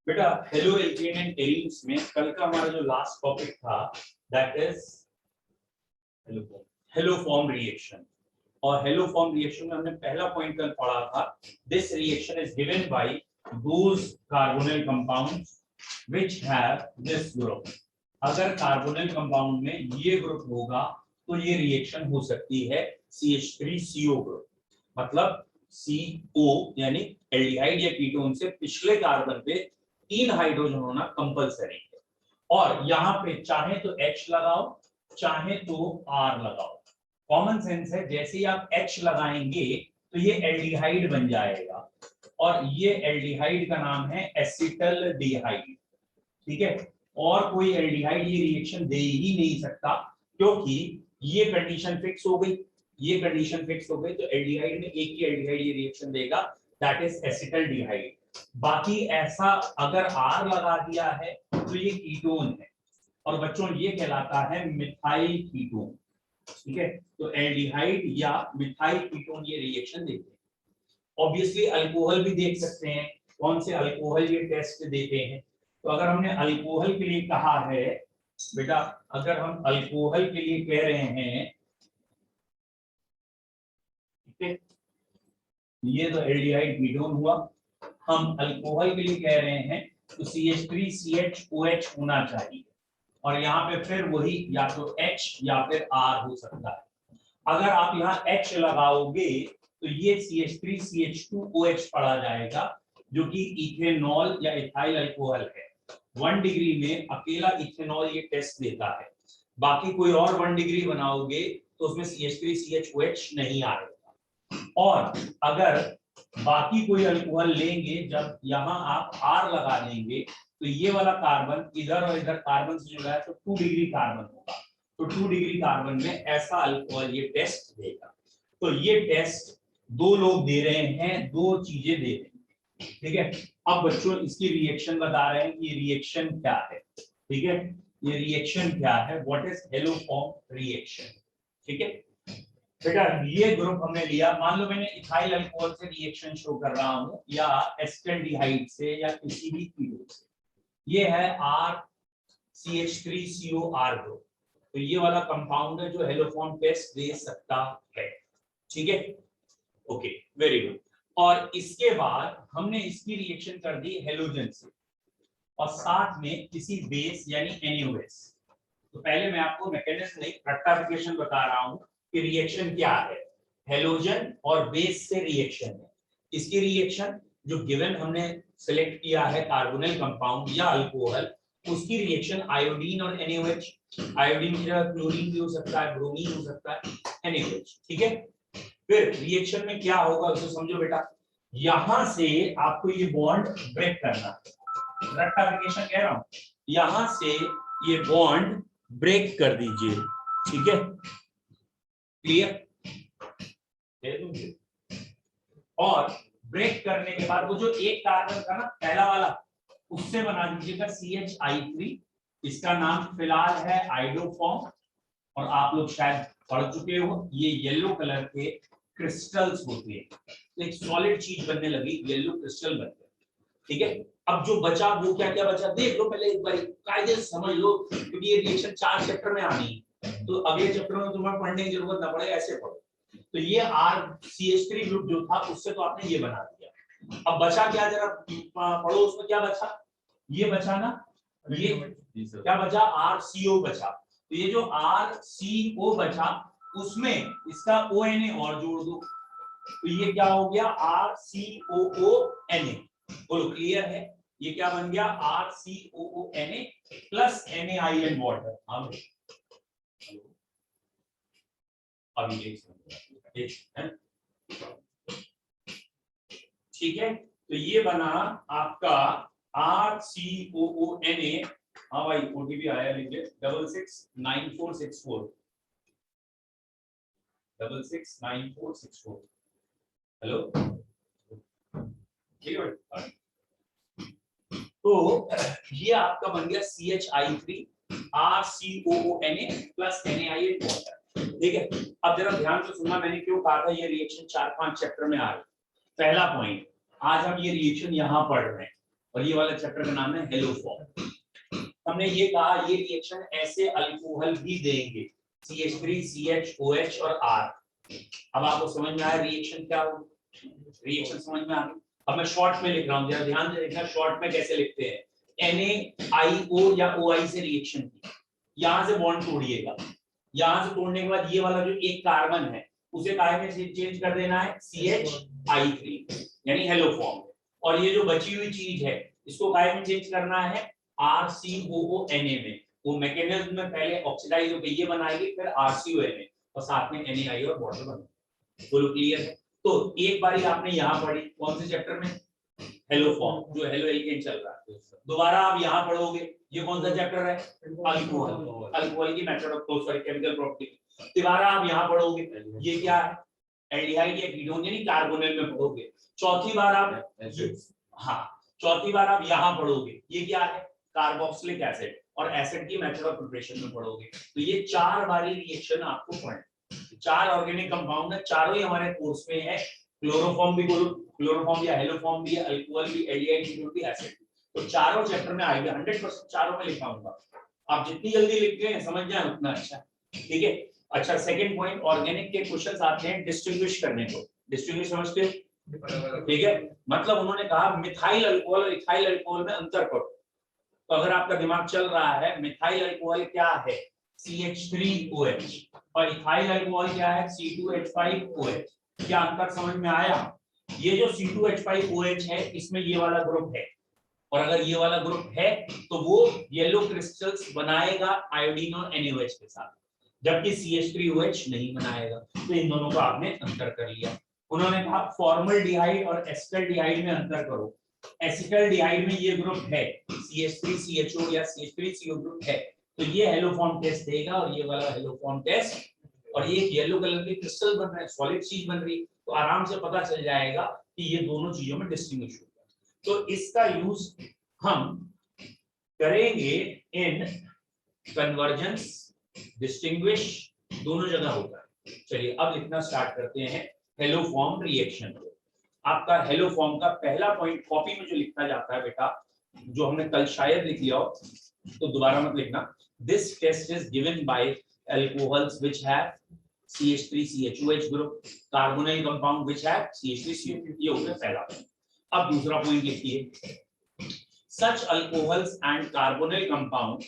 बेटा halo alkane and arenes में कल का हमारा जो लास्ट टॉपिक था that is hello form reaction. और हेलो फॉर्म रिएक्शन में हमने पहला पॉइंट कल पढ़ा था, this reaction is given bye those carbonyl compounds which have this group. अगर कार्बोनिल कंपाउंड में ये ग्रुप होगा तो ये रिएक्शन हो सकती है CH3CO ग्रुप, मतलब CO यानी एल्डिहाइड या कीटोन से पिछले कार्बन पे 3 हाइड्रोजन होना कंपलसरी है। और यहाँ पे चाहे तो H लगाओ चाहे तो R लगाओ, कॉमन सेंस है, जैसे ही आप H लगाएंगे तो ये एल्डिहाइड बन जाएगा और ये एल्डिहाइड का नाम है एसिटल्डिहाइड। ठीक है, और कोई एल्डिहाइड ये रिएक्शन दे ही नहीं सकता क्योंकि ये कंडीशन फिक्स हो गई, ये कंडीशन फिक्स हो गई तो एल्डिहाइड में एक ही एल्डिहाइड ये रिएक्शन देगा, दैट इज एसिटल्डिहाइड। बाकी ऐसा अगर R लगा दिया है तो ये कीटोन है और बच्चों ये कहलाता है मिथाइल कीटोन। ठीक है, तो एल्डिहाइड या मिथाइल कीटोन ये रिएक्शन देते हैं। ऑब्वियसली अल्कोहल भी देख सकते हैं, कौन से अल्कोहल ये टेस्ट देते हैं। तो अगर हमने अल्कोहल के लिए कहा है बेटा, अगर हम अल्कोहल के लिए कह रहे हैं, ठीक है, ये तो एल्डिहाइड कीटोन हुआ, हम अल्कोहल के लिए कह रहे हैं तो CH3CHOH होना चाहिए और यहाँ पे फिर वही या तो H या फिर R हो सकता है। अगर आप यहाँ H लगाओगे तो ये CH3CH2OH पढ़ा जाएगा जो कि इथेनॉल या इथाइल अल्कोहल है। 1 डिग्री में अकेला इथेनॉल ये टेस्ट देता है, बाकी कोई और 1 डिग्री बनाओगे तो उसमें CH3CHOH नहीं आएगा। और अगर बाकी कोई अल्कोहल लेंगे, जब यहाँ आप R लगा देंगे तो ये वाला कार्बन इधर और इधर कार्बन से जुड़ा है तो 2 डिग्री कार्बन होगा, तो 2 डिग्री कार्बन में ऐसा अल्कोहल ये टेस्ट देगा। तो ये टेस्ट दो लोग दे रहे हैं, दो चीजें दे रहे हैं। ठीक है, अब बच्चों इसकी रिएक्शन बता रहे हैं कि ये रिएक्शन क्या है। ठीक है, ये रिएक्शन क्या है, what is hello form reaction. ठीक है बेटा, ये ग्रुप हमने लिया, मान लो मैंने इथाइल अल्कोहल से रिएक्शन शो कर रहा हूं या एस्टल्डिहाइड से या किसी भी कीटोन से, ये है RCH3COR ग्रुप, तो ये वाला कंपाउंड है जो हेलो फॉर्म टेस्ट दे सकता है। ठीक है, ओके, वेरी गुड। और इसके बाद हमने इसकी रिएक्शन कर दी हेलोजन से और साथ में किसी बेस यानी NaOH। तो पहले मैं आपको मैकेनिज्म नहीं रेक्टिफिकेशन बता रहा हूं कि रिएक्शन क्या है। हेलोजन और बेस से रिएक्शन है, इसकी रिएक्शन जो गिवन हमने सिलेक्ट किया है कार्बोनिल कंपाउंड या अल्कोहल, उसकी रिएक्शन आयोडीन और NaOH, आयोडीन की जगह क्लोरीन भी हो सकता है, ब्रोमीन हो सकता है, NaOH। ठीक है, फिर रिएक्शन में क्या होगा उसे समझो बेटा, यहां से आपको ये बॉन्ड ब्रेक करना है, रेक्टिफिकेशन कह रहा हूं, यहां से ये बॉन्ड ब्रेक कर दीजिए। ठीक है, क्लियर, और ब्रेक करने के बाद वो जो एक कार्बन था ना पहला वाला, उससे बना दीजिएगा CH3। इसका नाम फिलहाल है आइडोफॉर्म और आप लोग शायद पढ़ चुके हो, ये येलो कलर के क्रिस्टल्स होते हैं, एक सॉलिड चीज बनने लगी, येलो क्रिस्टल बन गया। ठीक है, अब जो बचा वो क्या क्या बचा देख लो पहले एक बार, कायदे से समझ लो क्योंकि ये रिएक्शन 4 चैप्टर में आनी है, तो अगले चैप्टर में तुम्हें पढ़ने की जरूरत ना पड़े, ऐसे पढ़ो। तो ये RCH3 ग्रुप जो था उससे तो आपने ये बना दिया, अब बचा क्या, जरा पढ़ो उसमें क्या बचा, ये बचा ना, ये क्या बचा, RCO बचा। तो ये जो RCO बचा उसमें इसका ONA और जोड़ दो, तो ये क्या हो गया RCOONA। बोलो क्लियर है, ये क्या बन गया RCOONA प्लस NaIN वाटर। अभी ठीक है, तो ये बना आपका RCOONA। हाँ भाई OTP आया, लिखिए 669464 669464। हेलो, ठीक है, तो ये आपका बन गया CH3 RCOONA plus NaIN water. ठीक है, अब जरा ध्यान से सुनना, मैंने क्यों कहा था ये रिएक्शन 4-5 चैप्टर में आ रही। पहला पॉइंट, आज हम ये रिएक्शन यहां पढ़ रहे हैं, और ये वाला चैप्टर का नाम है हेलो फॉर्म। हमने ये कहा ये रिएक्शन ऐसे अल्कोहल भी देंगे CH3 CHOH और R। अब आपको समझ में आया रिएक्शन क्या हो, रिएक्शन समझ में आ गई। अब मैं शॉर्ट में लिख रहा हूँ, जरा ध्यान से देखना शॉर्ट में कैसे लिखते हैं। NaIO या OI से रिएक्शन की, यहां से बॉन्ड तोड़िएगा, यहां से तोड़ने के बाद ये वाला जो एक कार्बन है उसे काय में चेंज कर देना है CH3 यानी हेलो फॉर्म। और ये जो बची हुई चीज है इसको काय में चेंज करना है RCOONA में। वो मैकेनिज्म में पहले ऑक्सीडाइज होकर ये बनाएगी, फिर RCONA और साथ में NaI और वाटर बनेगा। बोलो क्लियर है? तो एक बारी आपने यहाँ पढ़ी कौन से चैप्टर में, हेलो फॉर्म, जो हेलो एल्केन चल रहा है। दोबारा आप यहाँ पढ़ोगे, ये कौन सा चैप्टर है, अल्कोहल, अल्कोहल की method of sorry chemical property. दोबारा आप यहाँ पढ़ोगे, ये क्या है, एल्डिहाइड या कीटोन यानी कार्बोनिल में पढ़ोगे। चौथी बार आप चौथी बार आप यहाँ पढ़ोगे, ये क्या है, कार्बोक्सिलिक एसिड, और एसिड की मेथड ऑफ प्रिपरेशन में पढ़ोगे। तो ये 4 बारी रिएक्शन आपको पढ़ना। 4 ऑर्गेनिक कंपाउंड है, चारों ही हमारे कोर्स में है। क्लोरोफॉर्म भी, क्लोरोफॉर्म या हेलोफॉर्म भी, अल्कोहल भी, एल्डिहाइड कीटोन भी, एसिड भी। तो चारों चैप्टर में आएगा, 100% चारों में लिखाऊंगा। आप जितनी जल्दी लिखते हैं समझ जाए उतना अच्छा, ठीक है। अच्छा, सेकंड पॉइंट, ऑर्गेनिक के क्वेश्चंस आते हैं डिस्टिंग्विश करने को। डिस्टिंग्विश समझते हो, ठीक है। मतलब उन्होंने कहा मिथाइल अल्कोहल और इथाइल अल्कोहल में अंतर करो। तो अगर आपका दिमाग चल रहा है मिथाइल अल्कोहल क्या है CH3OH और इथाइल अल्कोहल क्या है C2H5OH, क्या अंतर समझ में आया? ये जो C2H5OH है इसमें ये वाला ग्रुप है, और अगर ये वाला ग्रुप है तो वो येलो क्रिस्टल्स बनाएगा आयोडीन और NaOH के साथ, जबकि CH3OH नहीं बनाएगा। तो इन दोनों को आपने अंतर कर लिया। उन्होंने कहा फॉर्मल्डिहाइड और एसिटल्डिहाइड में अंतर करो। एसिटल्डिहाइड में ये ग्रुप है CH3CHO या CH3CO ग्रुप है, तो ये हेलोफॉर्म टेस्ट देगा, और ये वाला हेलोफॉर्म टेस्ट, और ये येलो कलर के क्रिस्टल बन रहे हैं, सॉलिड चीज बन रही, तो आराम से पता चल जाएगा कि ये दोनों चीजों में डिस्टिंग्विश होगा। तो इसका यूज हम करेंगे इन कन्वर्जेंस, डिस्टिंग्विश, दोनों जगह होता है। चलिए अब लिखना स्टार्ट करते हैं हेलो फॉर्म रिएक्शन को। आपका हेलो फॉर्म का पहला पॉइंट कॉपी में जो लिखा जाता है बेटा, जो हमने कल शायद लिख लिया हो तो दोबारा मत लिखना। This test is given by alcohols which have CH3CHOH group, carbonyl compound which have CH3CO। ये हो गया पहला पॉइंट। अब दूसरा पॉइंट लिखिए, such alcohols and carbonyl compound,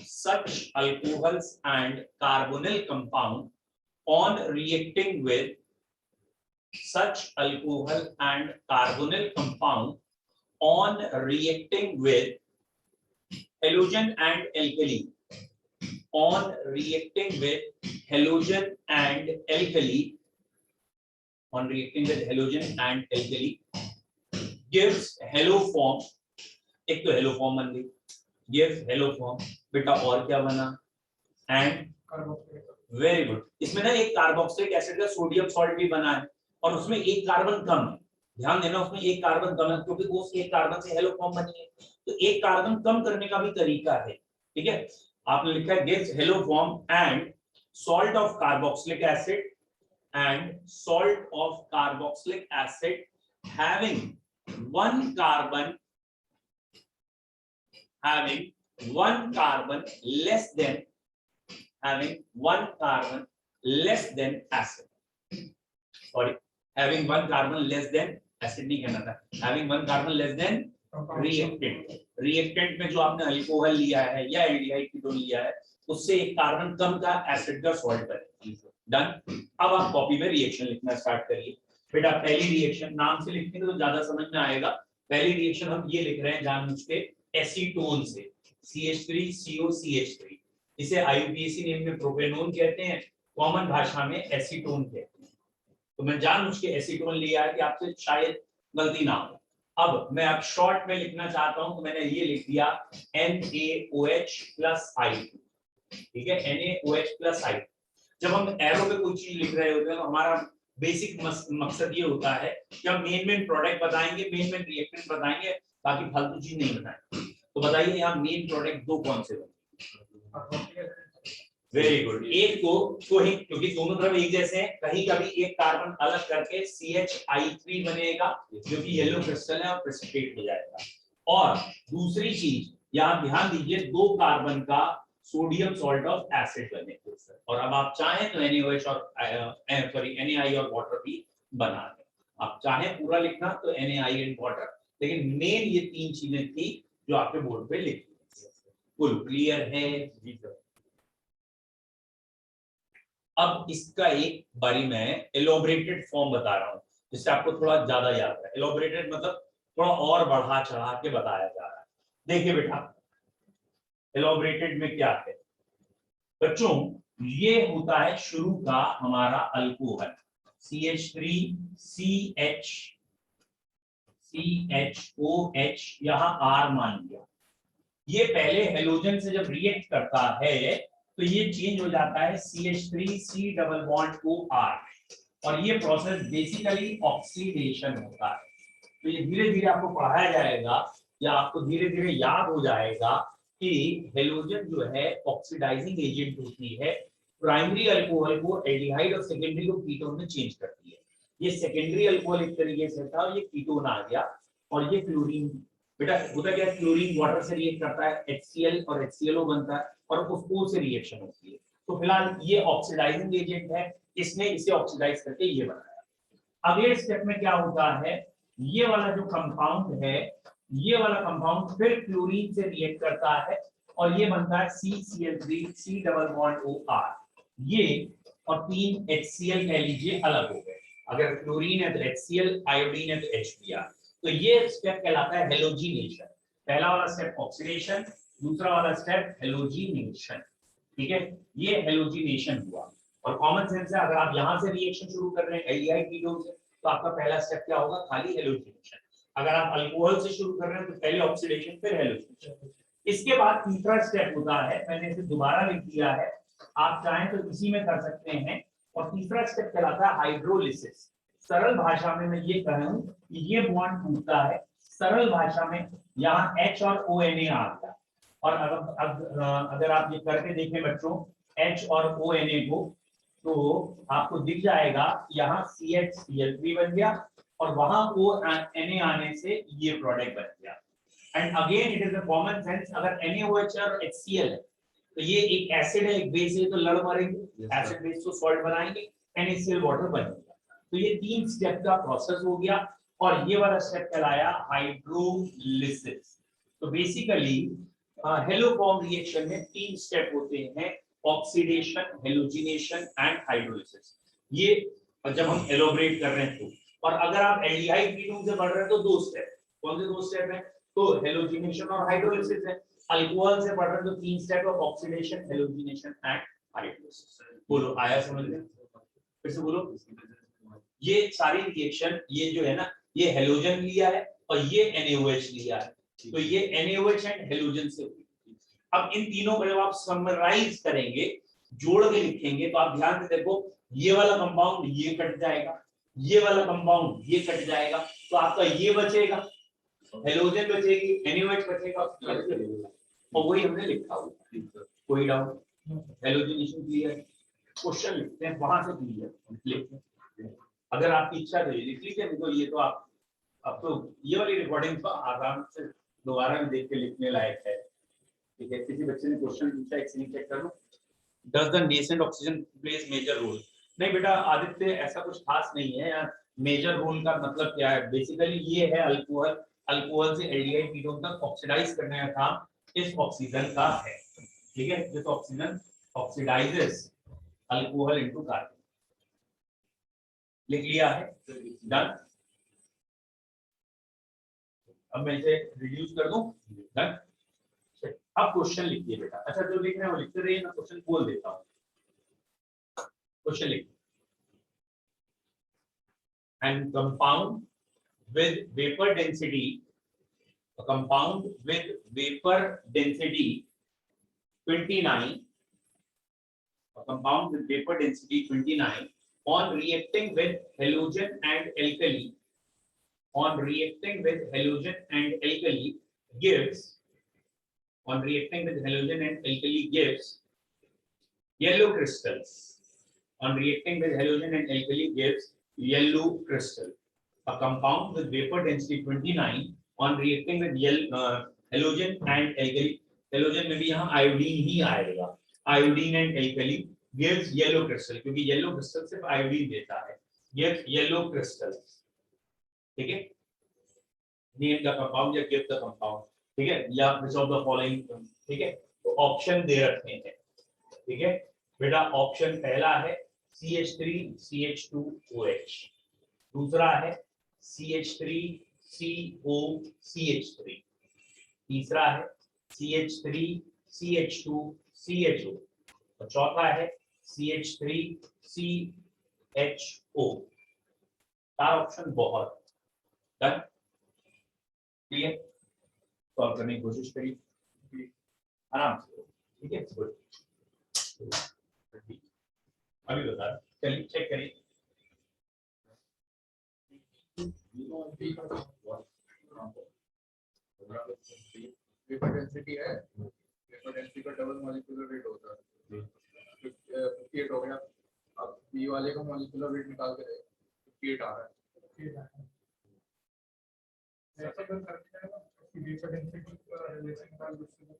such alcohols and carbonyl compound on reacting with, such alcohol and carbonyl compound on reacting with halogen and alkali, on reacting with halogen and alkali, on reacting with halogen and alkali gives halo form। एक तो hello form बन गई, gives hello form, बेटा और क्या बना, and very good. इसमें ना एक कार्बोक्सिलिक एसिड का सोडियम सॉल्ट भी बना है, और उसमें एक कार्बन कम है। ध्यान देना, उसमें एक कार्बन कम है क्योंकि वो एक कार्बन से हेलो फॉर्म बनी है। तो एक कार्बन कम करने का भी तरीका है, ठीक है। आपने लिखा है gives hello form and salt of carboxylic acid, and salt of carboxylic acid having one carbon, having one carbon less than, having one carbon less than acid, sorry, having one carbon less than acid नहीं कहना था, having one carbon less than reactant। reactant में जो आपने alcohol लिया है या aldehyde ketone लिया है उससे एक कार्बन कम का एसिड का सॉल्ट है। डन। अब आप कॉपी में रिएक्शन लिखना स्टार्ट करिए। बेटा पहली रिएक्शन नाम से लिखेंगे तो ज्यादा समझ में आएगा। पहली रिएक्शन हम ये लिख रहे हैं जानबूझ के एसीटोन से, CH3COCH3, इसे IUPAC नेम में प्रोपेनोन कहते हैं, कॉमन भाषा में एसीटोन कहते हैं। तो मैं जानबूझ के एसीटोन लिया है कि आपसे शायद गलती ना हो। अब मैं आप शॉर्ट में लिखना चाहता हूं तो मैंने ये लिख दिया NaOH प्लस I, ठीक है, NaOH प्लस I। जब हम एरो पे कोई चीज लिख रहे होते हैं तो हमारा बेसिक मकसद ये होता है कि हम मेन प्रोडक्ट बताएंगे, मेन रिएक्टेंट बताएंगे, बाकी फालतू चीज नहीं बताएंगे। तो बताइए यहाँ मेन प्रोडक्ट दो कौन से बने? Very good. एक को ही, क्योंकि दोनों तरफ एक जैसे हैं, कहीं कभी एक कार्बन अलग करके CHI3 बनेगा जो कि येलो क्रिस्टल है और प्रेसिपिटेट हो जाएगा। और दूसरी चीज यहाँ ध्यान दीजिए, 2 कार्बन का सोडियम सॉल्ट ऑफ एसिड बने, और अब आप चाहें तो NaOH और NaI और वाटर भी बना दें। आप चाहें पूरा लिखना तो NaI एंड वाटर, लेकिन मेन ये 3 चीजें थी जो आपके बोर्ड पे लिखी। फुल क्लियर है? अब इसका एक बारी मैं एलोबरेटेड फॉर्म बता रहा हूं, जिससे आपको थोड़ा ज्यादा याद है। एलोबरेटेड मतलब थोड़ा और बढ़ा चढ़ा के बताया जा रहा है। देखिए बेटा, एलोबरेटेड में क्या है बच्चों, ये होता है शुरू का हमारा अल्कोहल CH3CHOH, यहां R मान लिया। ये पहले हेलोजन से जब रिएक्ट करता है तो ये चेंज हो जाता है CH3C डबल बॉन्ड OR, और ये प्रोसेस बेसिकली ऑक्सीडेशन होता है। तो ये धीरे धीरे आपको पढ़ाया जाएगा या आपको धीरे धीरे याद हो जाएगा कि हेलोजन जो है ऑक्सीडाइजिंग एजेंट होती है, प्राइमरी अल्कोहल को एल्डिहाइड और सेकेंडरी को कीटोन में चेंज करती है। ये सेकेंडरी अल्कोहल एक तरीके से था, ये कीटोन आ गया, और ये क्लोरीन। बेटा होता क्या है, क्लोरीन वाटर से रिएक्ट करता है, HCl और HClO बनता है, और उसको से रिएक्शन होती है। तो फिलहाल ये ऑक्सीडाइजिंग एजेंट है, इसने इसे ऑक्सीडाइज करके ये बनाया। अगले स्टेप में क्या होता है, ये वाला जो कंपाउंड है, ये वाला कंपाउंड फिर क्लोरीन से रिएक्ट करता है, और ये बनता है CCl3C डबल बॉन्ड OR। ये और 3 HCl कह लीजिए अलग हो गए। अगर क्लोरीन है तो HCl, आयोडीन है तो HBr। तो ये स्टेप कहलाता है हेलोजिनेशन। पहला वाला स्टेप ऑक्सीडेशन, दूसरा वाला स्टेप हेलोजिनेशन। ठीक है, ये हेलोजिनेशन हुआ। और कॉमन सेंस है, अगर आप यहां से रिएक्शन शुरू कर रहे हैं एल्डिहाइड कीटोन से, तो आपका पहला स्टेप क्या होगा, खाली हेलोजिनेशन। अगर आप अल्कोहल से शुरू कर रहे हैं तो पहले ऑक्सीडेशन फिर हेलोजिनेशन। इसके बाद तीसरा स्टेप होता है, मैंने इसे दोबारा लिख दिया है, आप चाहें तो इसी में कर सकते हैं। और तीसरा स्टेप कहलाता है हाइड्रोलिसिस। सरल भाषा में मैं ये कहूं कि ये बॉन्ड टूटता है, सरल भाषा में यहाँ H और ONA आ गया। और अगर आप ये करके देखें बच्चों H और ONA को, तो आपको दिख जाएगा यहाँ CHCl3 बन गया, और वहां ONA आने से ये प्रोडक्ट बन गया। And again it is a common sense, अगर NaOH और HCl है तो ये एक एसिड है एक बेस है, तो लड़ मारेंगे, एसिड बेस तो सॉल्ट बनाएंगे, NaCl वाटर बनेगा। तो ये 3 स्टेप का प्रोसेस हो गया, और ये वाला स्टेप कहलाया हाइड्रोलिसिस। तो बेसिकली हेलोफॉर्म रिएक्शन में 3 स्टेप होते हैं, ऑक्सीडेशन, हेलोजिनेशन एंड हाइड्रोलिसिस। ये जब हम एलोबरेट कर रहे हैं तो, और अगर आप एल्डिहाइड कीटोन से बढ़ रहे हैं तो 2 स्टेप। कौन से 2 स्टेप है, तो हेलोजिनेशन और हाइड्रोलिसिस है। अल्कोहल से बढ़ रहे हैं तो 3 step of oxidation, halogenation and hydrolysis. बोलो आया समझ में? फिर से बोलो। ये सारी रिएक्शन, ये जो है ना, ये हेलोजन लिया है और ये NaOH लिया है, तो ये NaOH एंड हेलोजन से हुई। अब इन तीनों को जब आप समराइज करेंगे, जोड़ के लिखेंगे, तो आप ध्यान से देखो, ये वाला कंपाउंड ये कट जाएगा, ये वाला कंपाउंड ये कट जाएगा, तो आपका ये बचेगा, हेलोजन बचेगी, NaOH बचेगा, और वही हमने लिखा हुआ। कोई डाउट? Halogenation clear? क्वेश्चन लिखते हैं वहां से क्लियर लिखते हैं। अगर आपकी इच्छा तो लिख लीजिए, तो ये तो आप अब तो ये वाली रिकॉर्डिंग तो आराम से दोबारा भी देख के लिखने लायक है। ठीक है, किसी बच्चे ने क्वेश्चन पूछा, एक सेकंड चेक कर लो। Does the nascent oxygen plays major role? नहीं बेटा आदित्य, ऐसा कुछ खास नहीं है यार। मेजर रोल का मतलब क्या है, बेसिकली ये है अल्कोहल, अल्कोहल से एल्डिहाइड कीटोन तक ऑक्सीडाइज करने का काम इस ऑक्सीजन का है। ठीक है, this oxygen oxidises alcohol into carbon. लिख लिया है? डन। अब मैं इसे रिड्यूस कर दूं। डन। अब क्वेश्चन लिखिए बेटा। अच्छा जो लिख रहे हैं वो लिखते रहिए, मैं क्वेश्चन बोल देता हूं। क्वेश्चन लिखिए। And compound with vapour density, compound with vapour density 29, compound with vapor density 29 on reacting with halogen and alkali, on reacting with halogen and alkali gives, on reacting with halogen and alkali gives yellow crystals, on reacting with halogen and alkali gives yellow crystal. A compound with vapor density 29 on reacting with halogen and alkali, halogen में भी यहाँ iodine ही आएगा, iodine and alkali gives yellow crystal, क्योंकि yellow crystal सिर्फ iodine देता है, gives yellow crystal. ठीक है, नेम द कंपाउंड या गिव द कंपाउंड, ठीक है, या विच ऑफ द फॉलोइंग, ठीक है, तो ऑप्शन दे रखे हैं। ठीक है बेटा, ऑप्शन पहला है CH3CH2OH, दूसरा है CH3COCH3, तीसरा है CH3CH2CHO, और चौथा है CH3CHO। चार ऑप्शन बहुत डन, क्लियर, सॉल्व करने की कोशिश करिए आराम से, ठीक है, गुड, अभी बता, चलिए चेक करिए। वेपर डेंसिटी है, वेपर डेंसिटी का डबल मॉलिक्यूलर वेट होता है, 58 हो गया। अब बी वाले का मॉलिक्यूलर वेट निकाल के दें, 58 आ रहा है। ऐसा कर सकते हैं ना कि वेपर डेंसिटी का रिलेशन निकाल सकते हैं।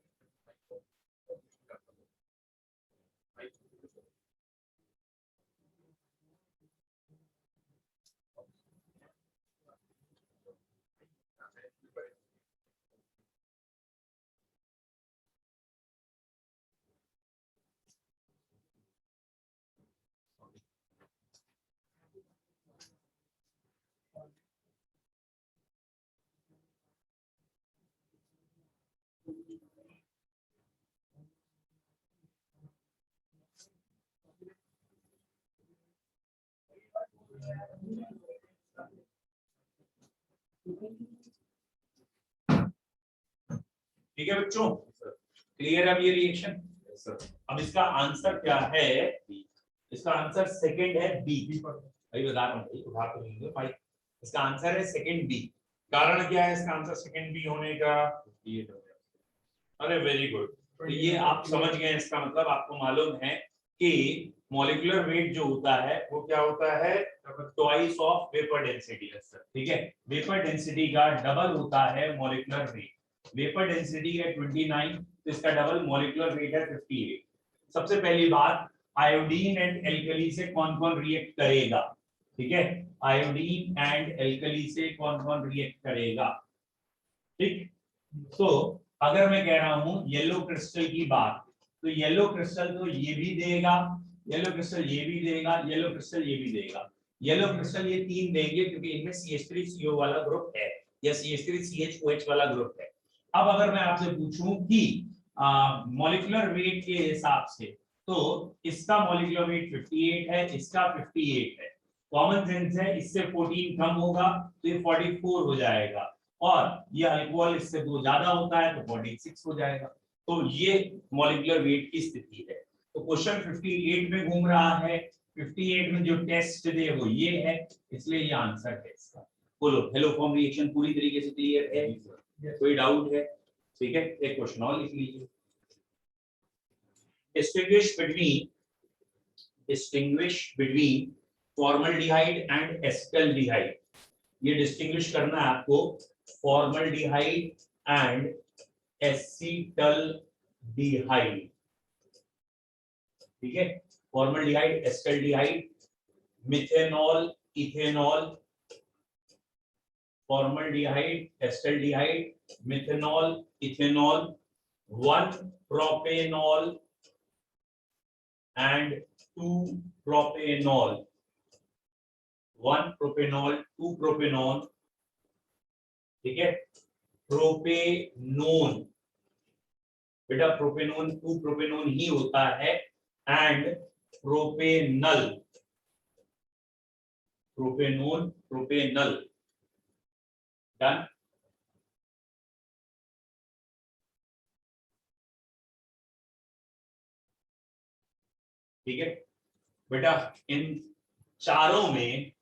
ठीक है बच्चों, क्लियर अब ये रिएक्शन। अब इसका आंसर क्या है, इसका आंसर सेकंड है बी, अभी बता रहा हूँ भाई, उठा तो नहीं दो भाई, इसका आंसर है सेकंड बी। कारण क्या है इसका आंसर सेकंड बी होने का, अरे वेरी गुड, तो ये आप समझ गए, इसका मतलब आपको मालूम है कि मॉलिक्यूलर वेट जो होता है वो क्या होता है, ट्वाइस ऑफ वेपर डेंसिटी। ठीक है, वेपर डेंसिटी का डबल होता है मॉलिक्यूलर वेट, वेपर डेंसिटी है 29, तो इसका डबल मॉलिक्यूलर वेट है 58। सबसे पहली बात, आयोडीन एंड एल्कली से कौन कौन रिएक्ट करेगा, ठीक है, आयोडीन एंड एल्कली से कौन कौन रिएक्ट करेगा, ठीक। तो अगर मैं कह रहा हूं येलो क्रिस्टल की बात, तो येलो क्रिस्टल तो ये भी देगा, येलो क्रिस्टल ये भी देगा, येलो क्रिस्टल ये भी देगा, येलो क्रिस्टल ये तीन देंगे क्योंकि इनमें CH3CO वाला ग्रुप है या CH3CHOH वाला ग्रुप है। अब अगर मैं आपसे पूछूं कि मॉलिक्यूलर वेट के हिसाब से, तो इसका मॉलिक्यूलर वेट 58 है, इसका 58 है, कॉमन सेंस है, इससे 14 कम होगा तो ये 44 हो जाएगा, और ये अल्कोहल इससे दो ज्यादा होता है तो 46 हो जाएगा। तो ये मॉलिक्यूलर वेट की स्थिति है। तो क्वेश्चन 58 में घूम रहा है, 58 में जो टेस्ट दे वो ये है, इसलिए ये आंसर है इसका। बोलो, हेलो फॉर्म रिएक्शन पूरी तरीके से क्लियर है, कोई डाउट है, ठीक है, एक क्वेश्चन और लिख लीजिए। Distinguish between formaldehyde and acetaldehyde, ये डिस्टिंग्विश करना है आपको, फॉर्मल्डिहाइड एंड एसिटल्डिहाइड, ठीक है, formaldehyde, acetaldehyde, methanol, ethanol, formaldehyde, acetaldehyde, methanol, ethanol, 1 propanol and 2 propanol, 1 propanol 2 propanol, ठीक है, प्रोपेनोन, बेटा प्रोपेनोन 2 प्रोपेनोन ही होता है, and propanal, propanone propanal, done. ठीक है बेटा, इन चारों में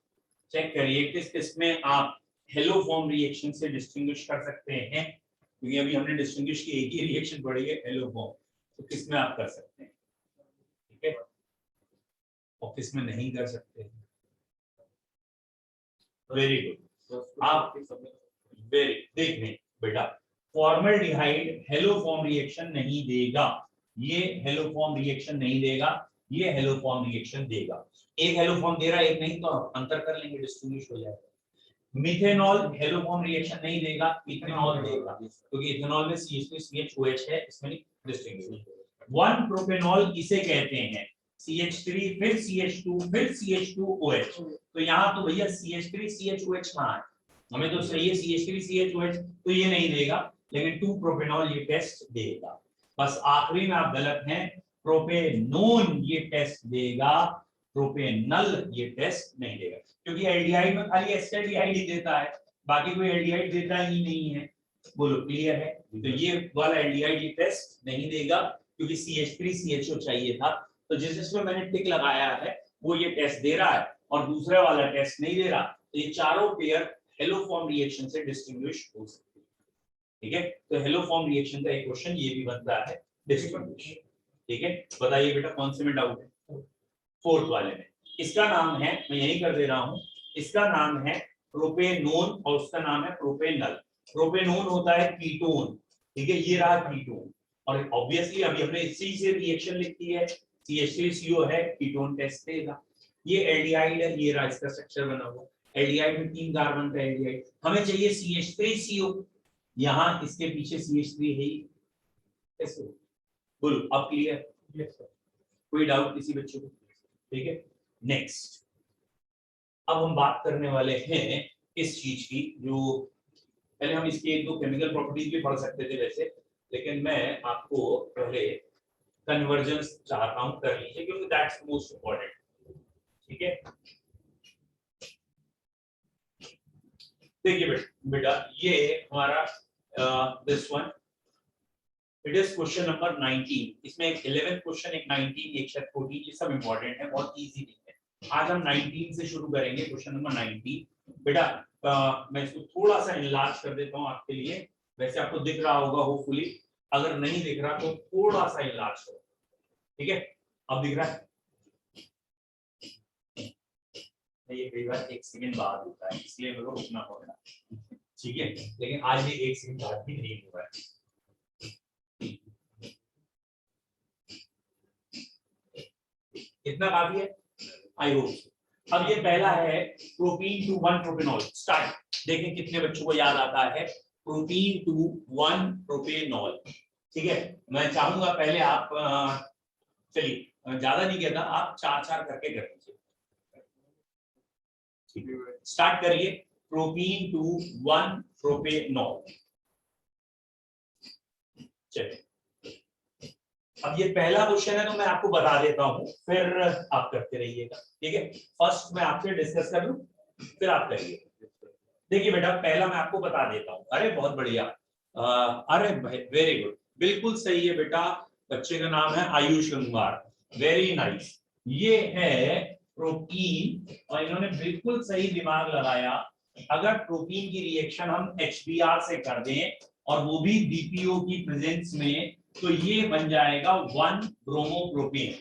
चेक करिए किस किस में आप हेलो फॉर्म रिएक्शन से डिस्टिंग्विश कर सकते हैं, क्योंकि अभी हमने डिस्टिंग्विश की एक ही रिएक्शन पढ़ी है, हेलो फॉर्म, तो किस में आप कर सकते हैं, ठीक है, और किस में नहीं कर सकते हैं। वेरी गुड, आप वेरी देख रहे बेटा, फॉर्मल्डिहाइड हेलोफॉर्म रिएक्शन नहीं देगा, ये हेलोफॉर्म रिएक्शन नहीं देगा, ये हेलोफॉर्म रिएक्शन देगा। एक हेलोफॉर्म दे रहा है एक नहीं, तो अंतर कर लेंगे, डिस्टिंग्विश हो जाएगा। मिथेनॉल हेलोफॉर्म रिएक्शन नहीं देगा, इथेनॉल देगा, क्योंकि इथेनॉल में CH2CHOH है, इसमें डिस्टिंग्विश। 1 प्रोपेनॉल इसे कहते हैं, CH3 फिर CH2 फिर CH2OH, तो यहाँ तो भैया CH3 CHOH कहाँ है, हमें तो चाहिए CH3 CHOH, तो ये नहीं देगा, लेकिन 2 प्रोपेनॉल ये टेस्ट देगा। बस आखिरी में आप गलत हैं, प्रोपेनोन ये टेस्ट देगा, प्रोपेनल ये टेस्ट नहीं देगा, क्योंकि एल्डिहाइड में खाली एस्टैल्डिहाइड ही देता है, बाकी कोई एल्डिहाइड देता ही नहीं है। बोलो क्लियर है? तो ये वाला एल्डिहाइड ये टेस्ट नहीं देगा, क्योंकि CH3 CHO चाहिए था, तो जिसमें मैंने टिक लगाया है वो ये टेस्ट दे रहा है और दूसरा वाला टेस्ट नहीं दे रहा, तो ये चारों पेयर हेलोफॉर्म रिएक्शन से डिस्टिंग्विश हो सकते हैं। ठीक है, तो हेलोफॉर्म रिएक्शन का एक क्वेश्चन ये भी बनता है, डिस्टिंग्विश। ठीक है, बताइए बेटा कौन से में डाउट है? फोर्थ वाले में। इसका नाम है, मैं यही कर दे रहा हूं, इसका नाम है प्रोपेनोन और उसका नाम है प्रोपेनल। प्रोपेनोन होता है कीटोन, ठीक है, ये रहा कीटोन, और ऑब्वियसली अभी हमने इसी से रिएक्शन लिखी है, CH3CO है, कीटोन टेस्ट देगा। ये एल्डिहाइड है, ये रहा इसका स्ट्रक्चर बना हुआ, एल्डिहाइड में 3 कार्बन का एल्डिहाइड, हमें चाहिए CH3CO, यहां इसके पीछे CH3 है ही, ऐसे बोलो अब क्लियर? Yes sir. कोई डाउट किसी बच्चे को? ठीक है, नेक्स्ट अब हम बात करने वाले हैं इस चीज की, जो पहले हम इसकी 1-2 केमिकल प्रॉपर्टीज भी पढ़ सकते थे वैसे, लेकिन मैं आपको पहले कन्वर्जेंस चाहता हूं कर लीजिए, क्योंकि दैट्स मोस्ट इंपॉर्टेंट। ठीक है, देखिए बेटा ये हमारा this one, it is question number 19, इसमें एक 11 क्वेश्चन, एक 19, एक शायद 14, ये सब इंपॉर्टेंट है, बहुत इजी नहीं है। आज हम 19 से शुरू करेंगे, क्वेश्चन नंबर 19। बेटा मैं इसको थोड़ा सा इनलार्ज कर देता हूं आपके लिए, वैसे आपको दिख रहा होगा होपफुली, अगर नहीं दिख रहा तो थोड़ा सा इनलार्ज करो। ठीक है, अब दिख रहा है? ये कई बार 1 सेकंड बाद होता है, इसलिए मेरे को रुकना पड़ेगा। ठीक है, लेकिन आज भी 1 सेकंड बाद भी नहीं हुआ है। इतना काफी है, आई होप। अब ये पहला है प्रोपीन टू 1 प्रोपेनॉल, स्टार्ट। देखें कितने बच्चों को याद आता है प्रोपीन टू 1 प्रोपेनॉल। ठीक है, मैं चाहूंगा पहले आप चलिए ज्यादा नहीं कहता, आप 4-4 करके कर लीजिए। स्टार्ट करिए, प्रोपीन टू 1 प्रोपेनॉल। चलिए, अब ये पहला क्वेश्चन है तो मैं आपको बता देता हूं, फिर आप करते रहिएगा। ठीक है, फर्स्ट मैं आपसे डिस्कस कर लूं, फिर आप करिए। देखिए बेटा पहला मैं आपको बता देता हूं। अरे बहुत बढ़िया, अरे वेरी गुड, बिल्कुल सही है बेटा, बच्चे का नाम है आयुष कुमार, वेरी नाइस। ये है प्रोटीन, और इन्होंने बिल्कुल सही दिमाग लगाया। अगर प्रोटीन की रिएक्शन हम HBr से कर दें और वो भी DPO की प्रेजेंस में, तो ये बन जाएगा 1 ब्रोमोप्रोपेन।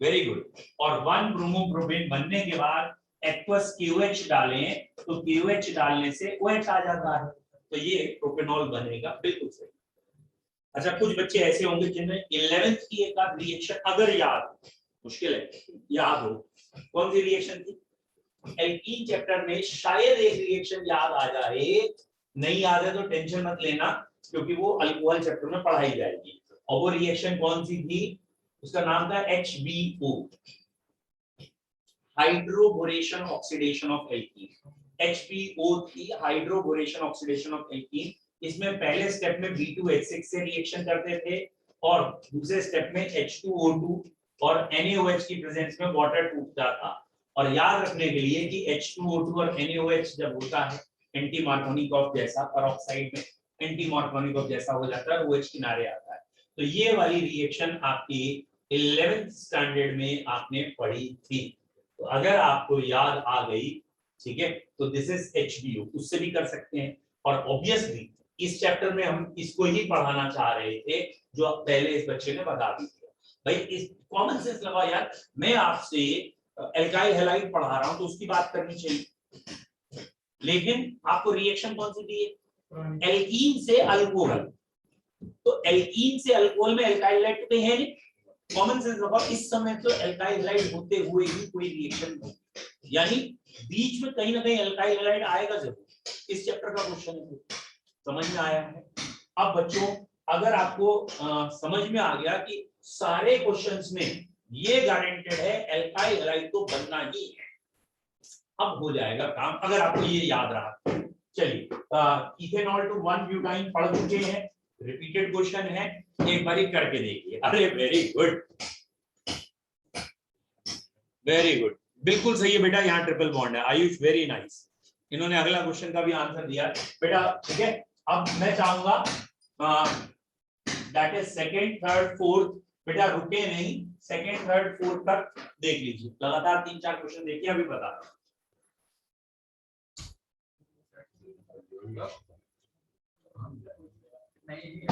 वेरी गुड, और 1 ब्रोमोप्रोपेन बनने के बाद एक्वस KOH डालें, तो KOH डालने से OH आ जाता है, तो ये प्रोपेनॉल बनेगा, बिल्कुल सही। अच्छा, कुछ बच्चे ऐसे होंगे जिन्हें 11th की एक आध रिएक्शन अगर याद हो, मुश्किल है याद हो, कौन सी रिएक्शन थी? एल्कीन चैप्टर में शायद एक रिएक्शन याद आ जाए, नहीं याद है तो टेंशन मत लेना, क्योंकि वो अल्कोहल चैप्टर में पढ़ाई जाएगी। और वो रिएक्शन कौन सी थी? उसका नाम था HBO, hydroboration oxidation of alkene. HBO थी हाइड्रोबोरेशन ऑक्सीडेशन ऑफ एल्कीन। इसमें पहले स्टेप में B2H6 से रिएक्शन करते थे, और दूसरे स्टेप में H2O2 और NaOH की प्रेजेंस में वाटर टूटता था। और याद रखने के लिए कि H2O2 और NaOH जब होता है एंटी मार्कोनिकॉफ जैसा, पेरोक्साइड में एंटी मार्कोनिकॉफ जैसा हो जाता है, OH किनारे आता है। तो ये वाली रिएक्शन आपकी 11th स्टैंडर्ड में आपने पढ़ी थी, तो अगर आपको याद आ गई, ठीक है, तो दिस इज HBO, उससे भी कर सकते हैं। और ऑब्वियसली इस चैप्टर में हम इसको ही पढ़ाना चाह रहे थे, जो पहले इस बच्चे ने बता दी थी। भाई इस कॉमन सेंस लगा यार, मैं आपसे एल्काइल हैलाइड पढ़ा रहा हूं तो उसकी बात करनी चाहिए, लेकिन आपको रिएक्शन कौन सी दी है? एल्कीन से अल्कोहल, तो एल्कीन से अल्कोहल में एल्काइल हैलाइड तो कहीं है नहीं, कॉमन सेंस लगाओ, इस समय तो एल्काइल हैलाइड होते हुए ही कोई रिएक्शन नहीं, यानी बीच में कहीं ना कहीं एल्काइल हैलाइड आएगा जरूर। इस चैप्टर का क्वेश्चन है, समझ में आया है? अब बच्चों अगर आपको समझ में आ गया कि सारे क्वेश्चंस में ये गारंटेड है एल्काइल हैलाइड तो बनना ही है, अब हो जाएगा काम अगर आपको ये याद रहा। चलिए इथेनॉल टू 1 ब्यूटाइन पढ़ चुके हैं, रिपीटेड क्वेश्चन है, एक बार करके देखिए। अरे वेरी गुड, वेरी गुड, बिल्कुल सही है बेटा, यहाँ ट्रिपल बॉन्ड है। आयुष वेरी नाइस, इन्होंने अगला क्वेश्चन का भी आंसर दिया बेटा, ठीक है। अब मैं चाहूंगा that is second, third, fourth, बेटा रुके नहीं, सेकंड, थर्ड, फोर्थ तक देख लीजिए, लगातार 3-4 क्वेश्चन देखिए, अभी बता नहीं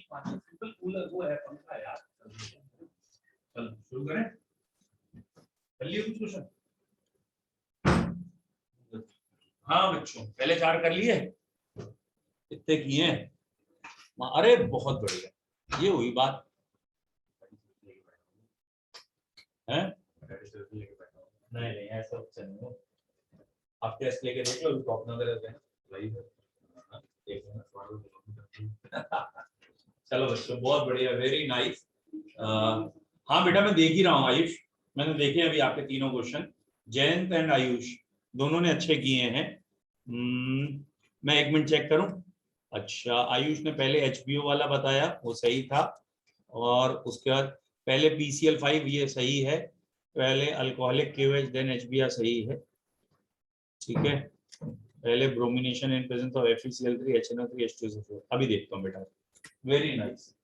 सिंपल कूलर वो है पंखा यार। चलो शुरू करें, कर लिए कुछ क्वेश्चन? हाँ बच्चों पहले 4 कर लिए, कितने किए हैं? अरे बहुत बढ़िया, ये हुई बात है। नहीं नहीं ऐसा कुछ नहीं हो, आप टेस्ट लेके देख लो, तो अपना करते हैं वही चलो बच्चों बहुत बढ़िया, वेरी नाइस। हाँ बेटा मैं देख ही रहा हूँ आयुष, मैंने देखे अभी आपके तीनों क्वेश्चन, जयंत एंड आयुष दोनों ने अच्छे किए हैं। मैं 1 मिनट चेक करूं। अच्छा आयुष ने पहले HBO वाला बताया, वो सही था, और उसके बाद पहले PCl5 ये सही है, पहले अल्कोहलिक KOH देन HBr सही है, ठीक है। पहले bromination in presence of FeCl3 HNO3 H2SO4, अभी देखता हूँ बेटा, वेरी नाइस।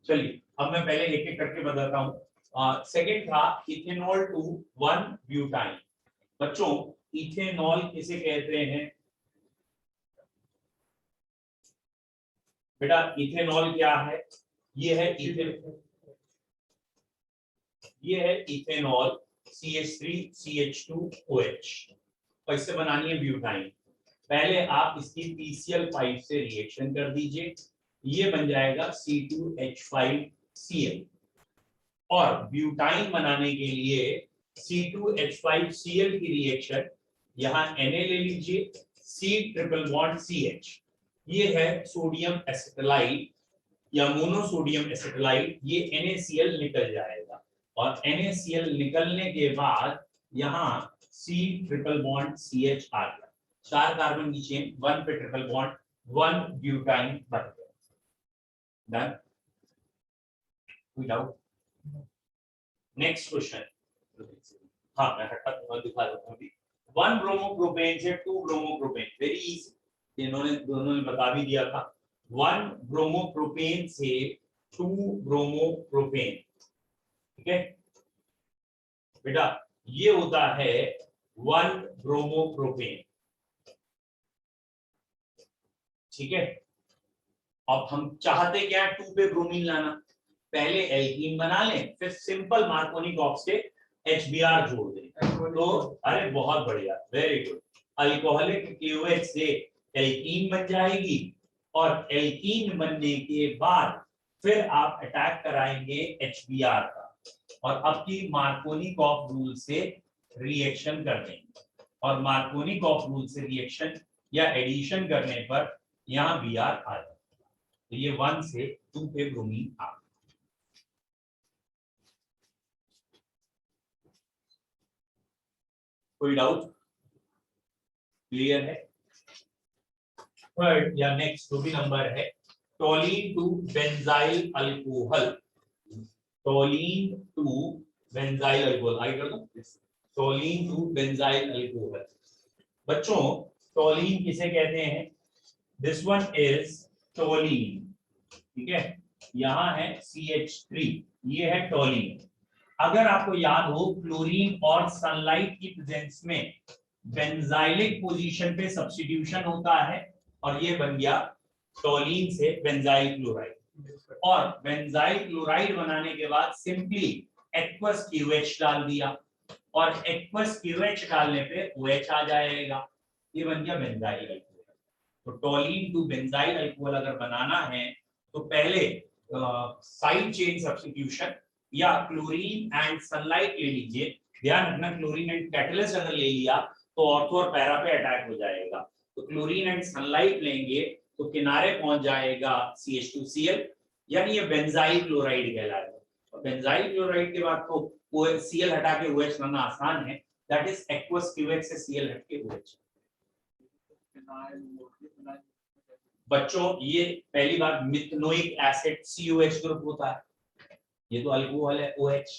चलिए अब मैं पहले एक एक करके बताता हूँ। सेकंड था इथेनॉल टू 1 ब्यूटाइन। बच्चों इथेनॉल किसे कहते हैं बेटा? इथेनॉल क्या है? ये है इथेनॉल CH3CH2OH, और इससे बनानी है ब्यूटाइन। पहले आप इसकी PCl5 से रिएक्शन कर दीजिए, ये बन जाएगा C2H5Cl। और ब्यूटाइन बनाने के लिए C2H5Cl की रिएक्शन, यहाँ Na ले लीजिए, C ट्रिपल बॉन्ड CH, ये है सोडियम एसिटाइल या मोनोसोडियम एसिटाइल, ये NaCl निकल जाएगा और NaCl निकलने के बाद यहाँ C ट्रिपल बॉन्ड CH आ गया, 4 कार्बन की चेन, 1 पे ट्रिपल बॉन्ड, 1 ब्यूटाइन बन गया। डन, कोई डाउट? नेक्स्ट क्वेश्चन, हाँ मैं हटा दिखा देता हूँ अभी। 1 ब्रोमोप्रोपेन से 2 ब्रोमोप्रोपेन, वेरी इजी, इन्होंने दोनों ने बता भी दिया था। 1 ब्रोमोप्रोपेन से 2 ब्रोमोप्रोपेन, ठीक है बेटा, ये होता है 1 ब्रोमोप्रोपेन, ठीक है। अब हम चाहते क्या है, 2 पे ब्रोमीन लाना, पहले एल्कीन बना लें, फिर सिंपल मार्कोनी कॉक्स से HBr जोड़ दें, तो अरे बहुत बढ़िया, वेरी गुड, अल्कोहलिक KOH से एल्कीन बन जाएगी और एल्कीन बनने के बाद फिर आप अटैक कराएंगे HBr का और आपकी मार्कोनी कॉक रूल से रिएक्शन कर देंगे और मार्कोनी कॉक रूल से रिएक्शन या एडिशन करने पर यहाँ Br आ जाएगा, तो ये 1 से 2 पे ब्रोमीन आ। कोई डाउट? क्लियर है? थर्ड या नेक्स्ट जो भी नंबर है, toluene to benzyl alcohol, toluene to benzyl alcohol, आगे कर दो, टोलीन टू बेंजाइल अल्कोहल। बच्चों टोलीन किसे कहते हैं? दिस वन इज टोलीन, ठीक है, यहाँ है CH3, ये है टोलीन। अगर आपको याद हो, क्लोरीन और सनलाइट की प्रेजेंस में बेंजाइलिक पोजीशन पे सब्स्टिट्यूशन होता है और ये बन गया टोलीन से बेंजाइल क्लोराइड, और बेंजाइल क्लोराइड बनाने के बाद सिंपली एक्वस QH डाल दिया और एक्वस QH डालने पे OH आ जाएगा, ये बन गया बेंजाइल अल्कोहल। तो टोलीन टू बेंजाइल अल्कोहल अगर बनाना है तो पहले साइड चेन सब्स्टिट्यूशन या क्लोरीन एंड सनलाइट ले लीजिए, ध्यान रखना क्लोरीन एंड कैटलिस्ट अगर ले लिया तो ऑर्थो और पैरा पे अटैक हो जाएगा, तो क्लोरीन एंड सनलाइट लेंगे तो किनारे पहुंच जाएगा CH2Cl, यानी ये बेंजाइल क्लोराइड कहलाएगा। और बेंजाइल क्लोराइड के बाद तो Cl हटा के OH लाना आसान है, दैट इज एक्वस QH से Cl हट के OH। बच्चों ये पहली बार मिथनोइक एसिड COH ग्रुप होता है, ये तो अल्कोहल है OH,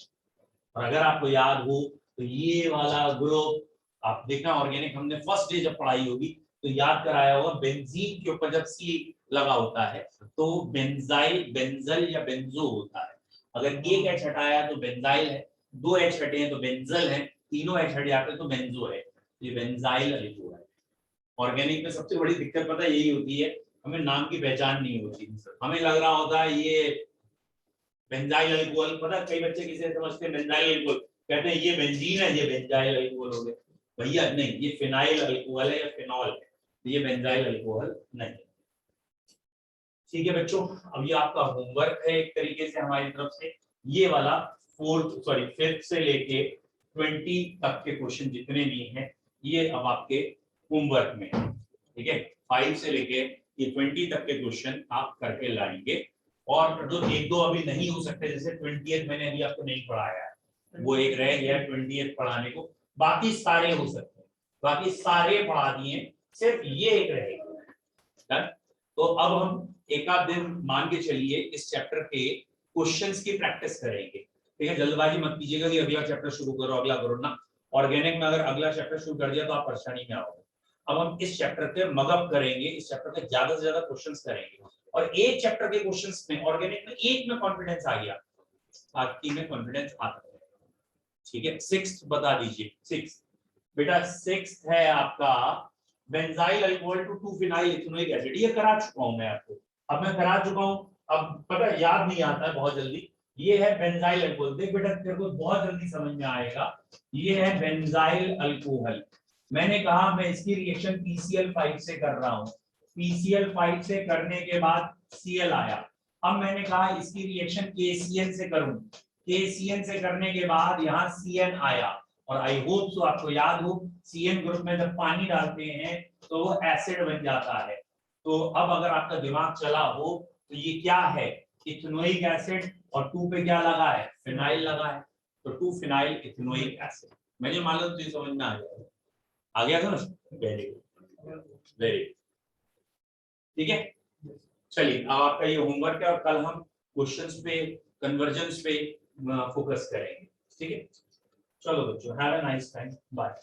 और अगर आपको याद हो तो ये वाला ग्रुप आप देखना ऑर्गेनिक हमने फर्स्ट डे जब पढ़ाई होगी तो याद कराया होगा, बेंजीन के ऊपर जब C लगा होता है तो बेंजाइल, बेंजल या बेंजो होता है, अगर एक H हटाया तो बेंजाइल है, 2 H हटे हैं तो बेंजल है, तीनों H हट जाते तो बेंजो है, ये बेंजाइल अल्कोहल है। ऑर्गेनिक में सबसे बड़ी दिक्कत पता है यही होती है, हमें नाम की पहचान नहीं होती, हमें लग रहा होता है ये बेंजाइल अल्कोहल, पता कई बच्चे किसे समझते हैं बेंजाइल अल्कोहल, कहते हैं ये बेंजीन है, ये बेंजाइल अल्कोहल हो गया, भैया नहीं, ये फिनाइल अल्कोहल है या फिनॉल है, ये बेंजाइल अल्कोहल नहीं। ठीक है बच्चों, अब ये आपका होमवर्क है एक तरीके से हमारी तरफ से, ये वाला 5th से लेके 20 तक के क्वेश्चन जितने भी हैं ये अब आपके होमवर्क में, ठीक है, 5 से लेके ये 20 तक के क्वेश्चन आप करके लाएंगे, और जो एक दो अभी नहीं हो सकते, जैसे 20th मैंने अभी आपको नहीं पढ़ाया है, वो एक रह गया 20th पढ़ाने को, बाकी सारे हो सकते हैं, बाकी सारे पढ़ा दिए, सिर्फ ये एक रहेगा। तो अब हम एक आध दिन मान के चलिए इस चैप्टर के क्वेश्चंस की प्रैक्टिस करेंगे, ठीक है, जल्दबाजी मत कीजिएगा कि अगला चैप्टर शुरू करो अगला करो ना, ऑर्गेनिक में अगर अगला चैप्टर शुरू कर दिया तो आप परेशानी में आओगे। अब हम इस चैप्टर पे मगअप करेंगे, इस चैप्टर पे ज्यादा से ज्यादा क्वेश्चंस करेंगे, और एक चैप्टर के क्वेश्चंस में ऑर्गेनिक में एक में कॉन्फिडेंस आ गया, बाकी में कॉन्फिडेंस आता है, ठीक है। 6th बता दीजिए, 6 बेटा 6th है आपका बेंजाइल अल्कोहल टू 2-फिनाइल इथेनोइक एसिड, ये करा चुका हूं मैं आपको, अब मैं करा चुका हूं, अब पता याद नहीं आता है बहुत जल्दी, ये है बेंजाइल अल्कोहल, देख बेटा तेरे को बहुत जल्दी समझ में आएगा, ये है बेंजाइल अल्कोहल, मैंने कहा मैं इसकी रिएक्शन PCl5 से कर रहा हूं, PCl5 से करने के बाद Cl आया, अब मैंने कहा इसकी रिएक्शन KCl से करूं, KCN से करने के बाद यहाँ CN आया, और आई होप सो आपको याद हो CN ग्रुप में जब पानी डालते हैं तो वो एसिड बन जाता है। तो अब अगर आपका दिमाग चला हो तो ये क्या है, इथेनोइक एसिड, और 2 पे क्या लगा है, फिनाइल लगा है, तो 2 फिनाइल इथेनोइक एसिड। मुझे मालूम तो समझ में आ गया था ना। वेरी गुड, वेरी गुड, ठीक है। चलिए अब आपका ये होमवर्क है और कल हम क्वेश्चंस पे, कन्वर्जन्स पे फोकस करेंगे, ठीक है। चलो बच्चों, have a nice time, bye.